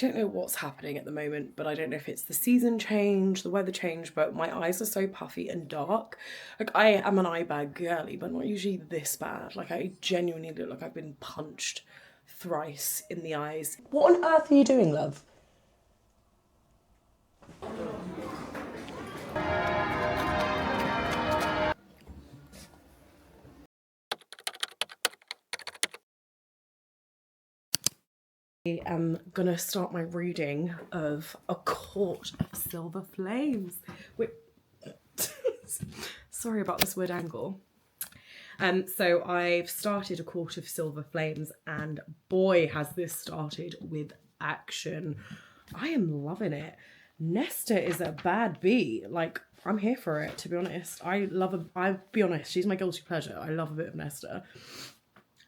don't know what's happening at the moment, but I don't know if it's the season change, the weather change, but my eyes are so puffy and dark. Like, I am an eye bag girly, but not usually this bad. Like, I genuinely look like I've been punched thrice in the eyes. What on earth are you doing, love? I am gonna start my reading of A Court of Silver Flames. Wait. Sorry about this weird angle. So I've started A Court of Silver Flames, and boy has this started with action. I am loving it. Nesta is a bad bee. Like, I'm here for it, to be honest. I'll be honest, she's my guilty pleasure. I love a bit of Nesta.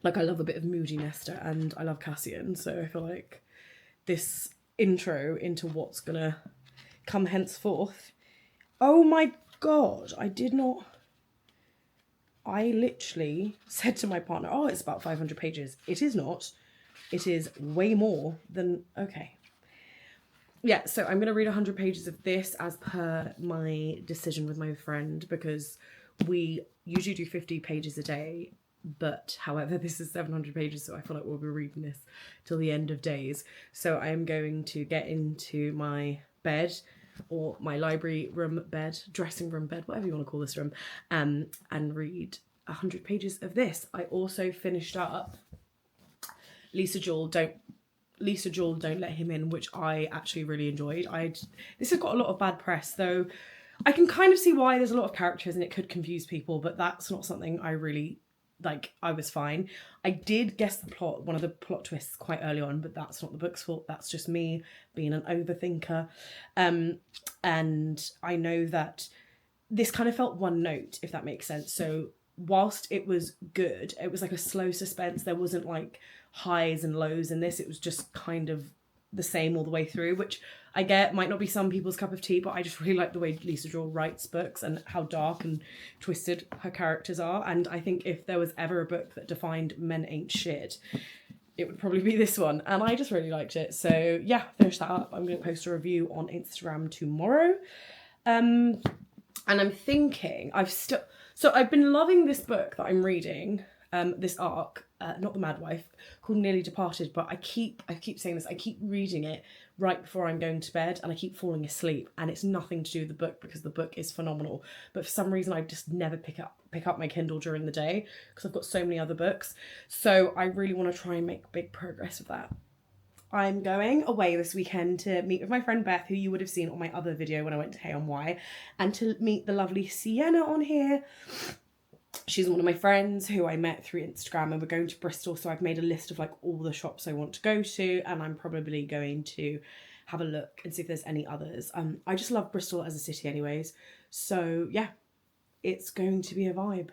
Like, I love a bit of moody Nesta, and I love Cassian, so I feel like this intro into what's gonna come henceforth. Oh my god, I literally said to my partner, oh, it's about 500 pages. It is not. It is way more than, okay. Yeah, so I'm gonna read 100 pages of this as per my decision with my friend, because we usually do 50 pages a day. But however, this is 700 pages, so I feel like we'll be reading this till the end of days. So I am going to get into my bed, or my library room bed, dressing room bed, whatever you want to call this room, and read 100 pages of this. I also finished up Lisa Jewell, Don't Let Him In, which I actually really enjoyed. This has got a lot of bad press, though I can kind of see why. There's a lot of characters and it could confuse people, but that's not something I really... Like, I was fine. I did guess the plot, one of the plot twists quite early on, but that's not the book's fault. That's just me being an overthinker. And I know that this kind of felt one note, if that makes sense. So whilst it was good, it was like a slow suspense. There wasn't like highs and lows in this. It was just kind of the same all the way through, which I get might not be some people's cup of tea, but I just really like the way Lisa Jewell writes books and how dark and twisted her characters are. And I think if there was ever a book that defined men ain't shit, it would probably be this one. And I just really liked it. So yeah, finish that up. I'm going to post a review on Instagram tomorrow. And I'm thinking so I've been loving this book that I'm reading, this arc, not The Mad Wife, called Nearly Departed, but I keep saying this, I keep reading it right before I'm going to bed and I keep falling asleep, and it's nothing to do with the book because the book is phenomenal, but for some reason I just never pick up my Kindle during the day because I've got so many other books. So I really want to try and make big progress with that. I'm going away this weekend to meet with my friend Beth, who you would have seen on my other video when I went to Hey on Why, and to meet the lovely Sienna on here. She's one of my friends who I met through Instagram, and we're going to Bristol, so I've made a list of like all the shops I want to go to, and I'm probably going to have a look and see if there's any others. I just love Bristol as a city anyways, so yeah, it's going to be a vibe.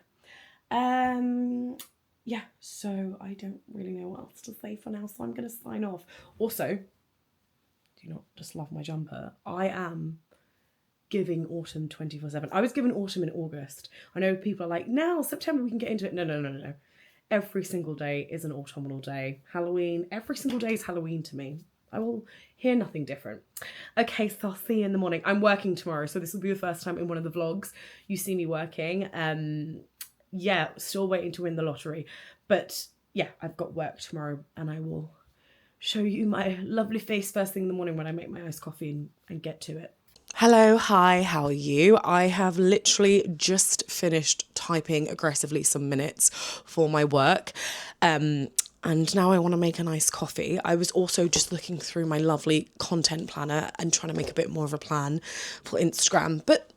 Yeah, so I don't really know what else to say for now, so I'm going to sign off. Also, do you not just love my jumper? I am giving autumn 24/7. I was given autumn in August. I know people are like, now September we can get into it. No. Every single day is an autumnal day. Halloween, every single day is Halloween to me. I will hear nothing different. Okay, so I'll see you in the morning. I'm working tomorrow, so this will be the first time in one of the vlogs you see me working. Yeah, still waiting to win the lottery. But yeah, I've got work tomorrow, and I will show you my lovely face first thing in the morning when I make my iced coffee and get to it. Hello, hi, how are you? I have literally just finished typing aggressively some minutes for my work. And now I want to make a nice coffee. I was also just looking through my lovely content planner and trying to make a bit more of a plan for Instagram. But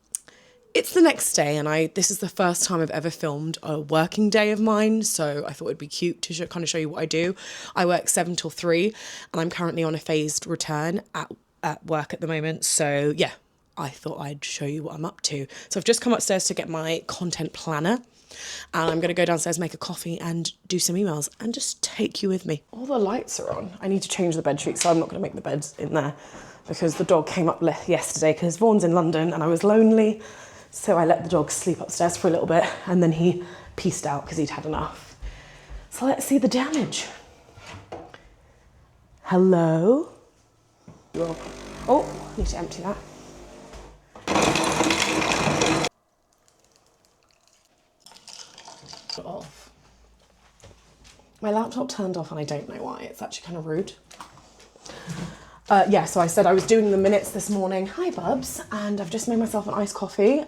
it's the next day, and this is the first time I've ever filmed a working day of mine, so I thought it'd be cute to kind of show you what I do. I work 7 till 3, and I'm currently on a phased return at work at the moment, so yeah, I thought I'd show you what I'm up to. So I've just come upstairs to get my content planner, and I'm going to go downstairs, make a coffee and do some emails and just take you with me. All the lights are on. I need to change the bed sheet, so I'm not going to make the beds in there because the dog came up yesterday because Vaughn's in London and I was lonely. So I let the dog sleep upstairs for a little bit, and then he peaced out because he'd had enough. So let's see the damage. Hello? will. Oh, need to empty that. Off. My laptop turned off and I don't know why. It's actually kind of rude. Yeah, so I said I was doing the minutes this morning. Hi, Bubs. And I've just made myself an iced coffee.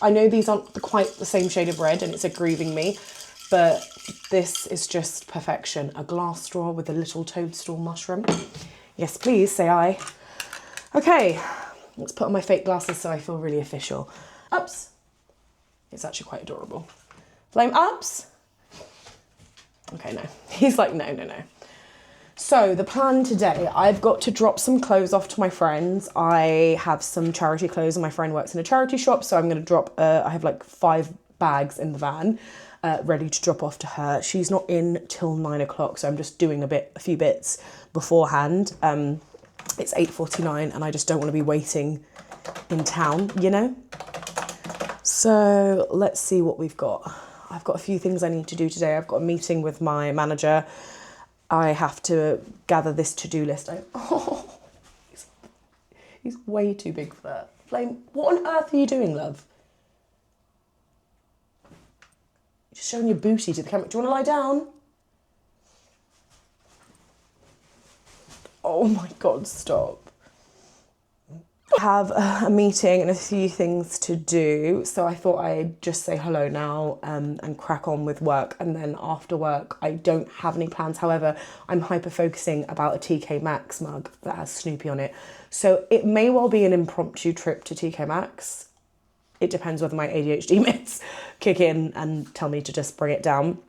I know these aren't quite the same shade of red and it's grieving me, but this is just perfection. A glass straw with a little toadstool mushroom. Yes, please, say aye. Okay, let's put on my fake glasses so I feel really official. Ups. It's actually quite adorable. Flame ups. Okay, no. He's like, no. So the plan today, I've got to drop some clothes off to my friends. I have some charity clothes and my friend works in a charity shop. So I'm going to drop, I have like 5 bags in the van ready to drop off to her. She's not in till 9 o'clock. So I'm just doing a few bits beforehand. It's 8:49 and I just don't want to be waiting in town, you know? So let's see what we've got. I've got a few things I need to do today. I've got a meeting with my manager. I have to gather this to-do list. He's way too big for that. Flame, what on earth are you doing, love? You're just showing your booty to the camera. Do you want to lie down? Oh my God, stop. I have a meeting and a few things to do, so I thought I'd just say hello now and crack on with work, and then after work I don't have any plans. However, I'm hyper focusing about a TK Maxx mug that has Snoopy on it, so it may well be an impromptu trip to TK Maxx. It depends whether my ADHD meds kick in and tell me to just bring it down.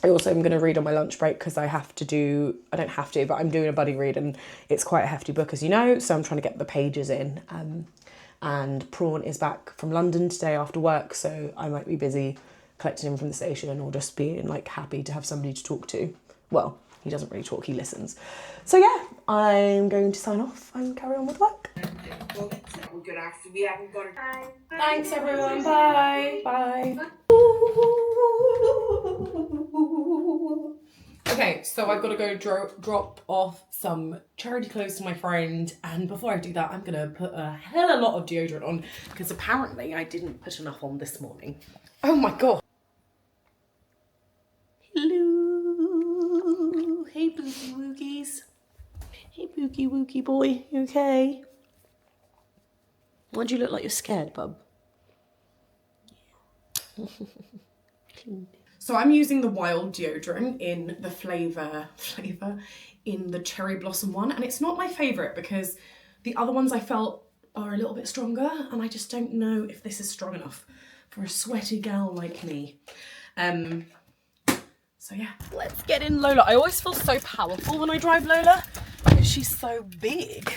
I also am going to read on my lunch break because I don't have to, but I'm doing a buddy read and it's quite a hefty book, as you know, so I'm trying to get the pages in. And Prawn is back from London today after work, so I might be busy collecting him from the station or just being like happy to have somebody to talk to. Well, he doesn't really talk, he listens. So yeah, I'm going to sign off and carry on with work. Thanks everyone, bye. Bye. Okay, so I've got to go drop off some charity clothes to my friend, and before I do that I'm going to put a hell of a lot of deodorant on because apparently I didn't put enough on this morning. Oh my God. Hello. Hey Bookie Wookies. Hey Bookie Wookie boy, you okay? Why do you look like you're scared, bub? So I'm using the Wild deodorant in the flavour in the Cherry Blossom one, and it's not my favourite because the other ones I felt are a little bit stronger, and I just don't know if this is strong enough for a sweaty gal like me. So yeah, let's get in Lola. I always feel so powerful when I drive Lola because she's so big.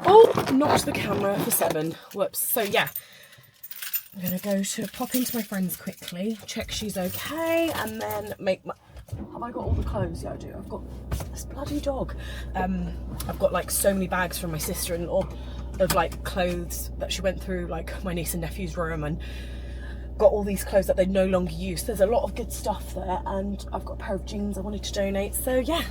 Oh, knocked the camera for 7. Whoops. So yeah, I'm gonna go to pop into my friend's quickly, check she's okay, and then make my... Have I got all the clothes? Yeah, I do. I've got this bloody dog. I've got like so many bags from my sister-in-law of like clothes that she went through, like my niece and nephew's room, and got all these clothes that they no longer use. There's a lot of good stuff there, and I've got a pair of jeans I wanted to donate. So yeah,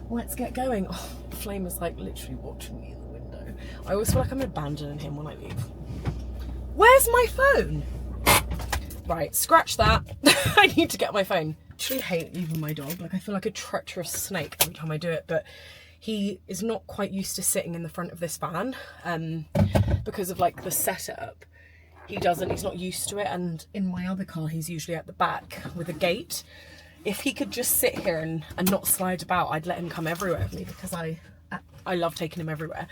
let's get going. Oh, Flame is like literally watching me in the window. I always feel like I'm abandoning him when I leave. Where's my phone? Right, scratch that. I need to get my phone. I actually hate leaving my dog. Like, I feel like a treacherous snake every time I do it, but he is not quite used to sitting in the front of this van because of like the setup. He's not used to it, and in my other car he's usually at the back with a gate. If he could just sit here and not slide about, I'd let him come everywhere with me because I love taking him everywhere.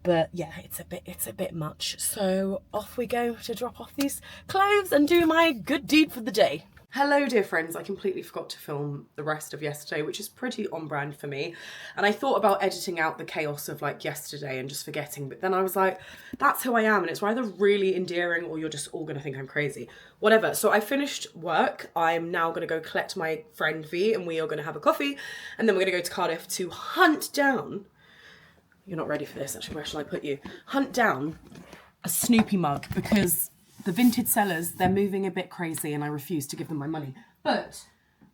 But yeah, it's a bit much. So off we go to drop off these clothes and do my good deed for the day. Hello dear friends, I completely forgot to film the rest of yesterday, which is pretty on brand for me. And I thought about editing out the chaos of like yesterday and just forgetting, but then I was like, that's who I am, and it's either really endearing or you're just all gonna think I'm crazy. Whatever, so I finished work. I'm now gonna go collect my friend V and we are gonna have a coffee, and then we're gonna go to Cardiff to hunt down, you're not ready for this actually, where shall I put you? Hunt down a Snoopy mug because the vintage sellers, they're moving a bit crazy and I refuse to give them my money. But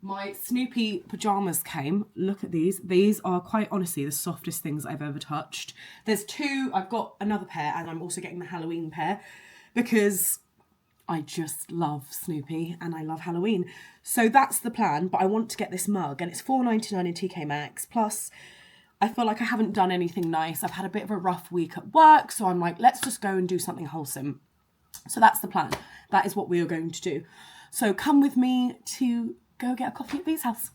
My Snoopy pyjamas came. Look at these. These are quite honestly the softest things I've ever touched. There's two. I've got another pair and I'm also getting the Halloween pair because I just love Snoopy and I love Halloween. So that's the plan, but I want to get this mug and it's $4.99 in TK Maxx. Plus, I feel like I haven't done anything nice. I've had a bit of a rough week at work, so I'm like, let's just go and do something wholesome. So that's the plan. That is what we are going to do. So come with me to go get a coffee at Bee's house.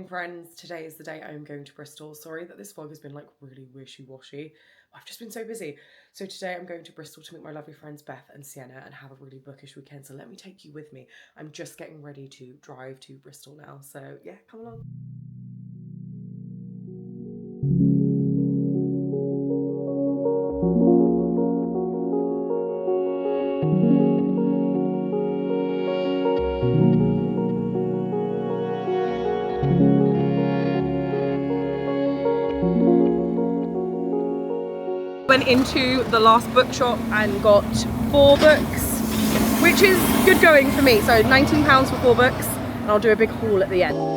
Friends, today is the day I'm going to Bristol. Sorry that this vlog has been like really wishy-washy. I've just been so busy. So today I'm going to Bristol to meet my lovely friends Beth and Sienna and have a really bookish weekend. So let me take you with me. I'm just getting ready to drive to Bristol now. So yeah, come along. Went into the last bookshop and got 4 books, which is good going for me. So £19 for 4 books, and I'll do a big haul at the end.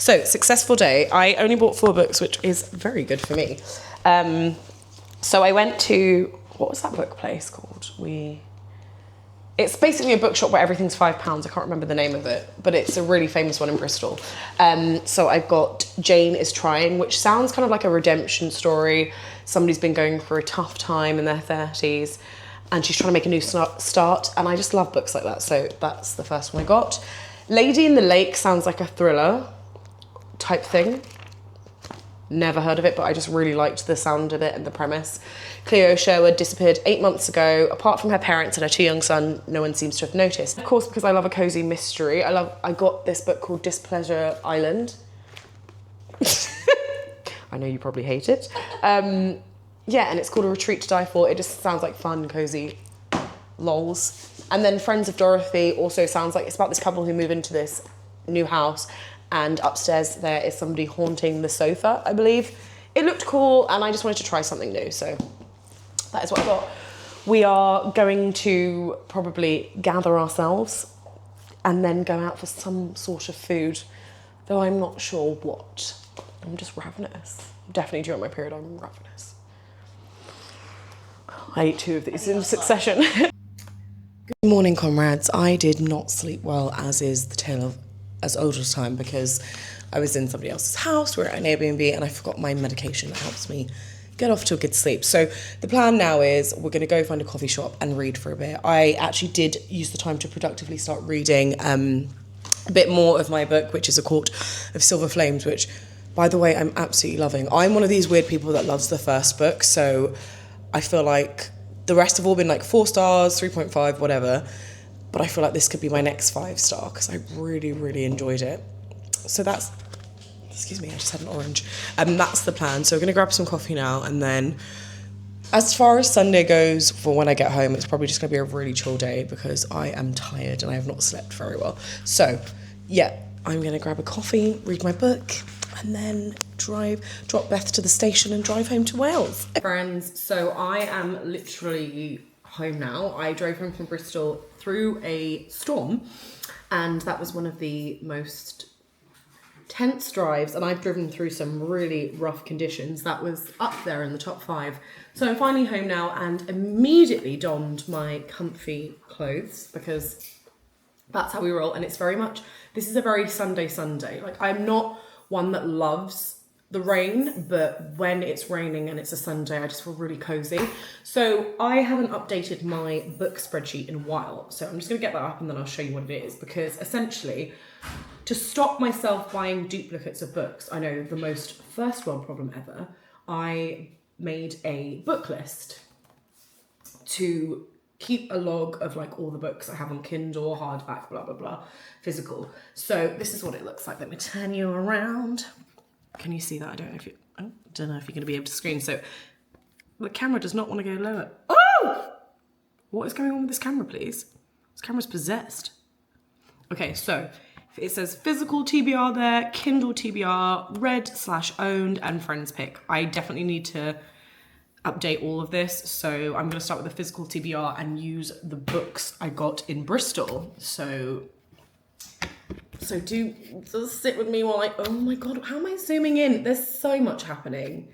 So, successful day. I only bought 4 books, which is very good for me. So I went to, what was that book place called? It's basically a bookshop where everything's £5. I can't remember the name of it, but it's a really famous one in Bristol. So I've got Jane is Trying, which sounds kind of like a redemption story. Somebody's been going through a tough time in their 30s and she's trying to make a new start. And I just love books like that. So that's the first one I got. Lady in the Lake sounds like a thriller type thing. Never heard of it, but I just really liked the sound of it and the premise. Cleo Sherwood disappeared 8 months ago. Apart from her parents and her 2 young son, no one seems to have noticed. Of course, because I love a cozy mystery, I got this book called Displeasure Island. I know you probably hate it. Yeah, and it's called A Retreat to Die For. It just sounds like fun, cozy, lols. And then Friends of Dorothy also sounds like it's about this couple who move into this new house and upstairs there is somebody haunting the sofa, I believe. It looked cool and I just wanted to try something new, so that is what I got. We are going to probably gather ourselves and then go out for some sort of food, though I'm not sure what. I'm just ravenous. Definitely during my period I'm ravenous. I ate 2 of these in succession. Good morning, comrades. I did not sleep well, as is the tale of as old as time, because I was in somebody else's house, we're at an Airbnb, and I forgot my medication that helps me get off to a good sleep. So the plan now is we're going to go find a coffee shop and read for a bit. I actually did use the time to productively start reading a bit more of my book, which is A Court of Silver Flames, which, by the way, I'm absolutely loving. I'm one of these weird people that loves the first book, so I feel like the rest have all been like 4 stars, 3.5, whatever. But I feel like this could be my next 5-star because I really, really enjoyed it. So that's, excuse me, I just had an orange. That's the plan. So we're going to grab some coffee now. And then as far as Sunday goes, for when I get home, it's probably just going to be a really chill day because I am tired and I have not slept very well. So yeah, I'm going to grab a coffee, read my book, and then drop Beth to the station and drive home to Wales. Friends, so I am literally home now. I drove home from Bristol through a storm, and that was one of the most tense drives, and I've driven through some really rough conditions. That was up there in the top 5. So I'm finally home now and immediately donned my comfy clothes because that's how we roll. And it's very much, this is a very Sunday. Like, I'm not one that loves the rain, but when it's raining and it's a Sunday, I just feel really cozy. So I haven't updated my book spreadsheet in a while. So I'm just gonna get that up and then I'll show you what it is, because essentially, to stop myself buying duplicates of books, I know the most first world problem ever, I made a book list to keep a log of like all the books I have on Kindle, hardback, blah, blah, blah, physical. So this is what it looks like. Let me turn you around. Can you see that? I don't know if you're going to be able to screen. So the camera does not want to go lower. Oh! What is going on with this camera, please? This camera's possessed. Okay, so it says physical TBR there, Kindle TBR, read/owned, and friends pick. I definitely need to update all of this. So I'm going to start with the physical TBR and use the books I got in Bristol. So do just sit with me while oh my God, how am I zooming in? There's so much happening.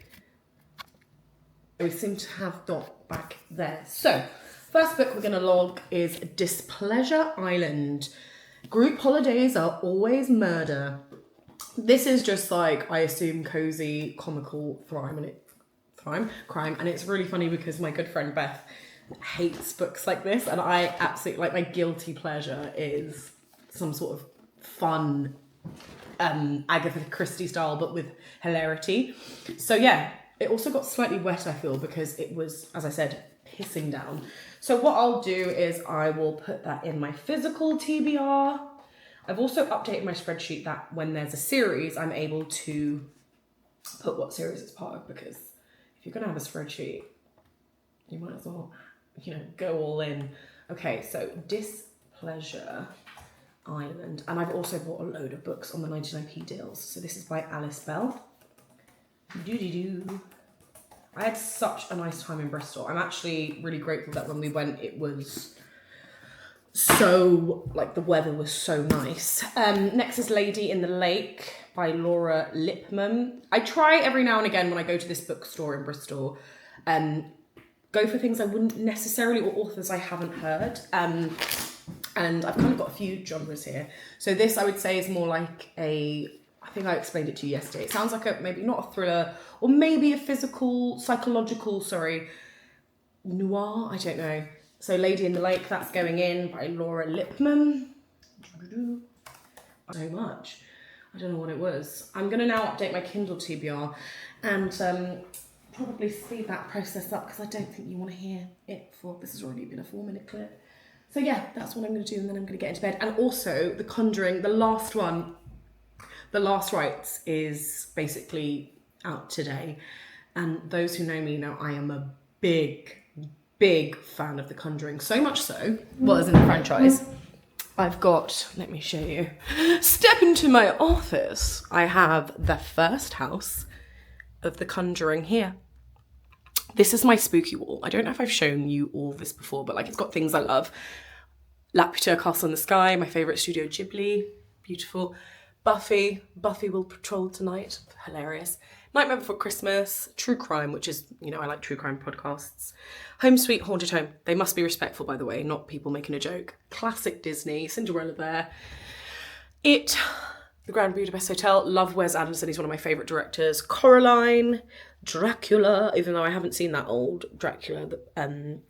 We seem to have Dot back there. So first book we're going to log is Displeasure Island. Group holidays are always murder. This is just like, I assume, cozy, comical crime. And it's really funny because my good friend Beth hates books like this, and I absolutely, like, my guilty pleasure is some sort of fun Agatha Christie style, but with hilarity. So yeah, it also got slightly wet, I feel, because it was, as I said, pissing down. So what I'll do is I will put that in my physical TBR. I've also updated my spreadsheet that when there's a series, I'm able to put what series it's part of, because if you're gonna have a spreadsheet, you might as well, go all in. Okay, so Displeasure Island. And I've also bought a load of books on the 99p deals. So this is by Alice Bell. Doo-dee-doo. I had such a nice time in Bristol. I'm actually really grateful that when we went, it was so, like, the weather was so nice. Next is Lady in the Lake by Laura Lippman. I try every now and again when I go to this bookstore in Bristol, go for things I wouldn't necessarily, or authors I haven't heard. And I've kind of got a few genres here. So this, I would say, is more like I think I explained it to you yesterday. It sounds like maybe not a thriller, or maybe a psychological, noir, I don't know. So Lady in the Lake, that's going in by Laura Lippman. So much. I don't know what it was. I'm going to now update my Kindle TBR and probably speed that process up, because I don't think you want to hear it this has already been a 4-minute clip. So yeah, that's what I'm going to do, and then I'm going to get into bed. And also, The Conjuring, the last one, The Last Rites, is basically out today. And those who know me know I am a big fan of The Conjuring. So much so, well, as in the franchise, I've got, let me show you. Step into my office. I have the first house of The Conjuring here. This is my spooky wall. I don't know if I've shown you all this before, but like, it's got things I love. Laputa, Castle in the Sky, my favourite Studio Ghibli, beautiful. Buffy Will Patrol Tonight, hilarious. Nightmare Before Christmas, True Crime, which is, I like true crime podcasts. Home Sweet Haunted Home. They must be respectful, by the way, not people making a joke. Classic Disney, Cinderella Bear. It, The Grand Budapest Hotel. Love Wes Anderson, he's one of my favourite directors. Coraline, Dracula, even though I haven't seen that old Dracula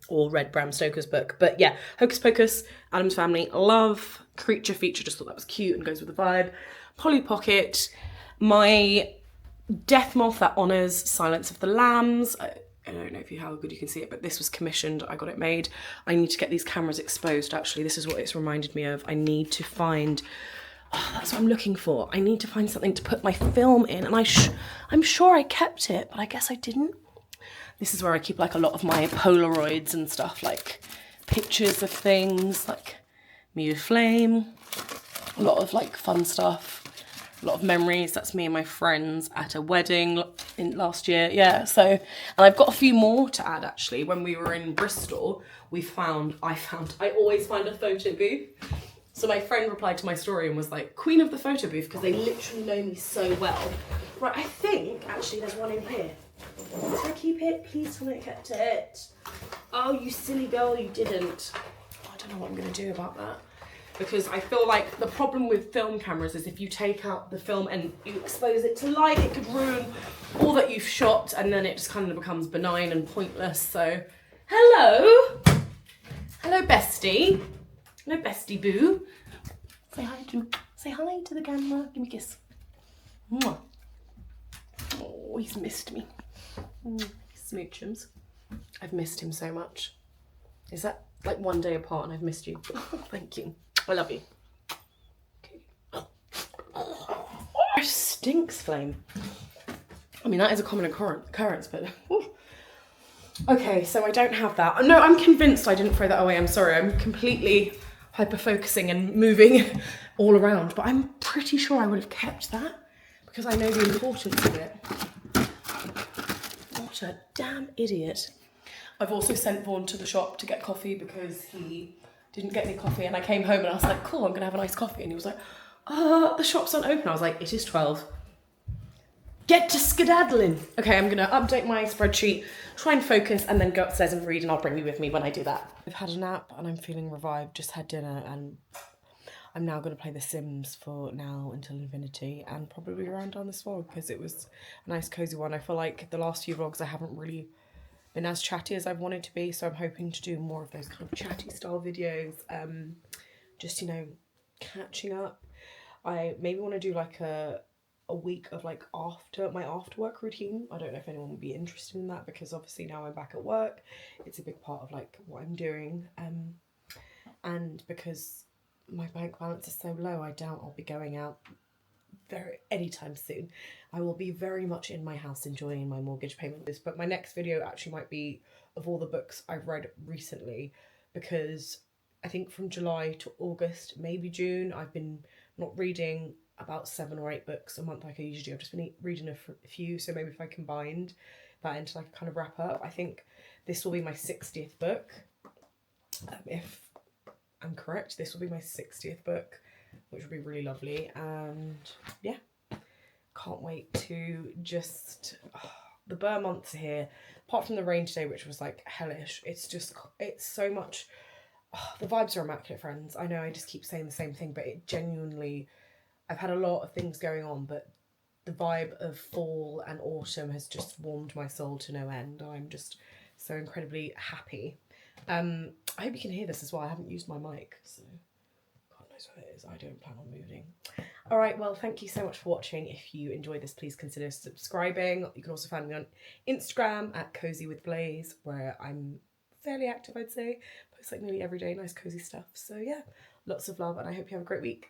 or read Bram Stoker's book. But yeah, Hocus Pocus, Addams Family, love. Creature Feature, just thought that was cute and goes with the vibe. Polly Pocket, my Death Moth that honours Silence of the Lambs. I don't know how good you can see it, but this was commissioned. I got it made. I need to get these cameras exposed, actually. This is what it's reminded me of. I need to find... that's what I'm looking for. I need to find something to put my film in, and I'm sure I kept it, but I guess I didn't. This is where I keep like a lot of my Polaroids and stuff, like pictures of things, like me with Flame, a lot of like fun stuff, a lot of memories. That's me and my friends at a wedding last year. Yeah, so, and I've got a few more to add actually. When we were in Bristol, I always find a photo booth. So my friend replied to my story and was like, queen of the photo booth, because they literally know me so well. Right, I think actually there's one in here. Did I keep it? Please tell me I kept it. Oh, you silly girl, you didn't. Oh, I don't know what I'm going to do about that. Because I feel like the problem with film cameras is if you take out the film and you expose it to light, it could ruin all that you've shot, and then it just kind of becomes benign and pointless. So, hello. Hello, bestie. Hello, bestie boo. Say hi to the camera. Give me a kiss. Mwah. Oh, he's missed me. Smoochums. I've missed him so much. Is that like one day apart and I've missed you? Thank you. I love you. Okay. Oh, stinks, Flame. I mean, that is a common occurrence, but... Okay, so I don't have that. No, I'm convinced I didn't throw that away. I'm sorry. I'm completely hyper-focusing and moving all around, but I'm pretty sure I would have kept that because I know the importance of it. What a damn idiot. I've also sent Vaughan to the shop to get coffee because he didn't get any coffee, and I came home and I was like, cool, I'm gonna have a nice coffee, and he was like, the shop's not open. I was like, it is 12. Get to skedaddling. Okay, I'm gonna update my spreadsheet, try and focus, and then go upstairs and read, and I'll bring you with me when I do that. I've had a nap and I'm feeling revived, just had dinner, and I'm now gonna play The Sims for now until infinity, and probably around down this vlog because it was a nice cozy one. I feel like the last few vlogs I haven't really been as chatty as I've wanted to be, so I'm hoping to do more of those kind of chatty style videos, just, you know, catching up. I maybe want to do like a week of like my after work routine. I don't know if anyone would be interested in that because obviously now I'm back at work, it's a big part of like what I'm doing, and because my bank balance is so low, I doubt I'll be going out anytime soon. I will be very much in my house enjoying my mortgage payment. But my next video actually might be of all the books I've read recently, because I think from July to August, maybe June, I've been not reading about 7 or 8 books a month like I usually do. I've just been reading a few, so maybe if I combined that into like a kind of wrap up, I think this will be my 60th book. If I'm correct, this will be my 60th book, which would be really lovely. And yeah, can't wait to just... the Burr months are here. Apart from the rain today, which was like hellish, it's so much... the vibes are immaculate, friends. I know I just keep saying the same thing, but it genuinely... I've had a lot of things going on, but the vibe of fall and autumn has just warmed my soul to no end. I'm just so incredibly happy. I hope you can hear this as well. I haven't used my mic, so God knows what it is. I don't plan on moving. All right, well, thank you so much for watching. If you enjoyed this, please consider subscribing. You can also find me on Instagram at cosywithblaise, where I'm fairly active, I'd say. Post like nearly every day, nice cozy stuff. So yeah, lots of love, and I hope you have a great week.